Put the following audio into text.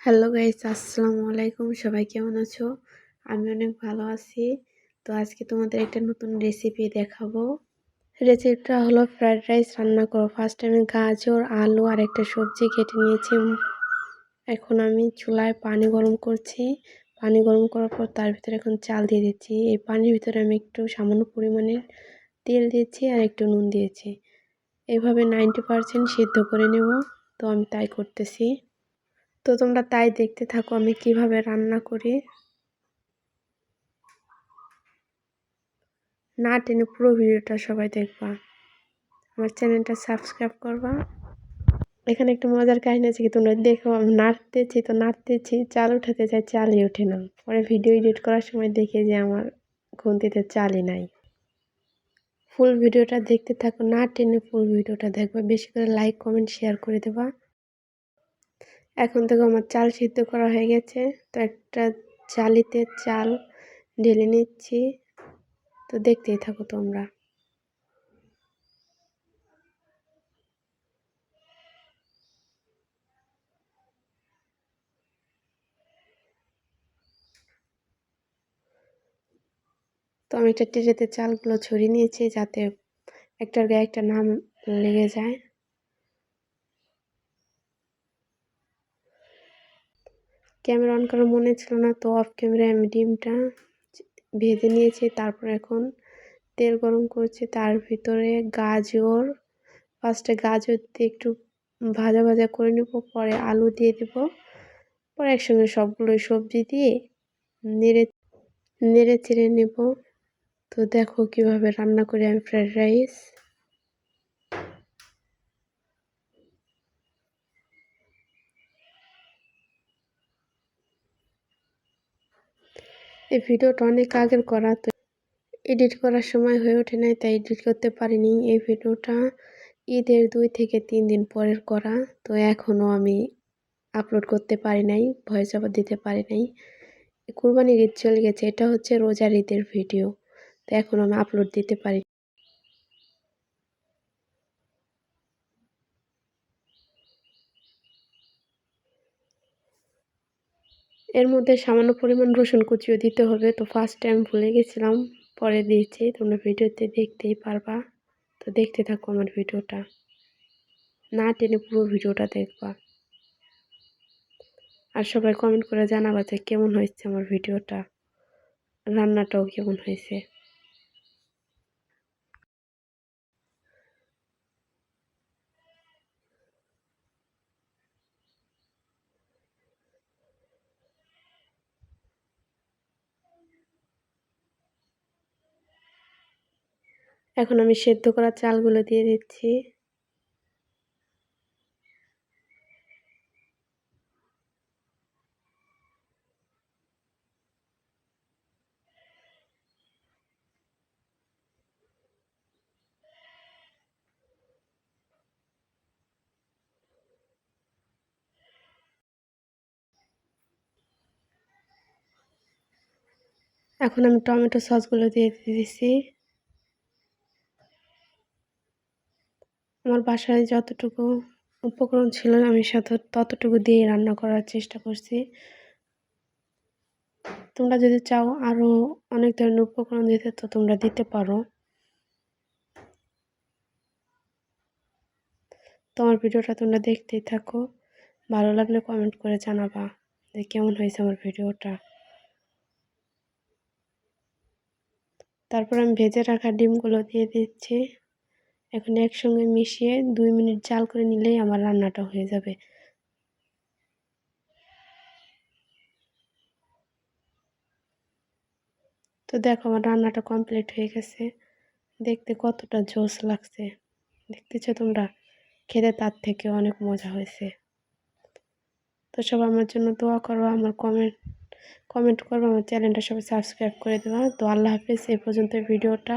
Hello guys, আসসালামু আলাইকুম। সবাই কেমন আছো? আমি অনেক ভালো আছি। তো আজকে তোমাদের একটা নতুন রেসিপি দেখাবো। রেসিপিটা হলো ফ্রাইড রাইস রান্না করো। ফার্স্ট আমি গাজর, আলু আর একটা সবজি কেটে নিয়েছি। এখন আমি চুলায় পানি গরম করছি। পানি গরম করার পর তার ভিতরে এখন চাল দিয়ে দিচ্ছি। এই পানির ভিতরে আমি একটু সামান্য পরিমাণে তেল দিয়েছি আর একটু নুন দিয়েছি। এভাবে 90% সিদ্ধ করে নেব। তো আমি তাই করতেছি। তো তোমরা তাই দেখতে থাকো আমি কিভাবে রান্না করি। না টেনে পুরো ভিডিওটা সবাই দেখবা। আমার চ্যানেলটা সাবস্ক্রাইব করবা। এখানে একটু মজার কাহিনী আছে কি, তোমরা দেখো আমি নাড়তেছি, চাল উঠাতে চাই, চালই ওঠে না। পরে ভিডিও এডিট করার সময় দেখি যে আমার খুন্তিতে চালই নাই। ফুল ভিডিওটা দেখতে থাকো, না টেনে ফুল ভিডিওটা দেখবা। বেশি করে লাইক, কমেন্ট, শেয়ার করে দেবা। এখন থেকে আমার চাল সিদ্ধ করা হয়ে গেছে। তো একটা জালিতে চাল ঢেলে নিচ্ছি। তো দেখতেই থাকো তোমরা। তো আমি একটা ট্রেতে চালগুলো ছড়িয়ে নিয়েছি যাতে একটার গায়ে একটা নাম লেগে যায়। ক্যামেরা অন করার মনে ছিল না, তো অফ ক্যামেরায় আমি ডিমটা ভেজে নিয়েছি। তারপর এখন তেল গরম করছি, তার ভিতরে গাজর, ফার্স্টে গাজর দিয়ে একটু ভাজা ভাজা করে নেব, পরে আলু দিয়ে দেব, পরে একসঙ্গে সবগুলো সবজি দিয়ে নেড়ে নেড়ে চেড়ে নেব। তো দেখো কিভাবে রান্না করি আমি ফ্রাইড রাইস। এই ভিডিওটা অনেক আগের করা, তো এডিট করার সময় হয়ে ওঠে নাই, তাই এডিট করতে পারিনি। এই ভিডিওটা ঈদের 2 থেকে 3 দিন পরের করা। তো এখনও আমি আপলোড করতে পারি নাই, ভয়েস ওভার দিতে পারি নাই। কুরবানির ঈদ চলে গেছে, এটা হচ্ছে রোজার ঈদের ভিডিও। তো এখন আমি আপলোড দিতে পারি। এর মধ্যে সামান্য পরিমাণ রসুন কুচিও দিতে হবে। তো ফার্স্ট টাইম ভুলে গেছিলাম, পরে দিয়েছি। তোমরা ভিডিওতে দেখতেই পারবা। তো দেখতে থাকো আমার ভিডিওটা, না টেনে পুরো ভিডিওটা দেখবা। আর সবাই কমেন্ট করে জানাবা যে কেমন হয়েছে আমার ভিডিওটা, রান্নাটাও কেমন হয়েছে। এখন আমি সেদ্ধ করা চালগুলো দিয়ে দিচ্ছি। এখন আমি টমেটো সসগুলো দিয়ে দিয়েছি। আমার বাসায় যতটুকু উপকরণ ছিল আমি ততটুকু দিয়ে রান্না করার চেষ্টা করছি। তোমরা যদি চাও আরও অনেক ধরনের উপকরণ দিতে, তো তোমরা দিতে পারো। তোমার ভিডিওটা তোমরা দেখতেই থাকো, ভালো লাগলে কমেন্ট করে জানাবা যে কেমন হয়েছে আমার ভিডিওটা। তারপর আমি ভেজে রাখা ডিমগুলো দিয়ে দিচ্ছি। এখন একসঙ্গে মিশিয়ে 2 মিনিট জাল করে নিলেই আমার রান্নাটা হয়ে যাবে। তো দেখো আমার রান্নাটা কমপ্লিট হয়ে গেছে। দেখতে কতটা জোস লাগছে, দেখতেছো তোমরা? খেতে তার থেকে অনেক মজা হয়েছে। তো সবাই আমার জন্য দোয়া করো, আমার কমেন্ট করবো, আমার চ্যানেলটা সবাই সাবস্ক্রাইব করে দেওয়া। তো আল্লাহ হাফেজ। এই পর্যন্ত ভিডিওটা।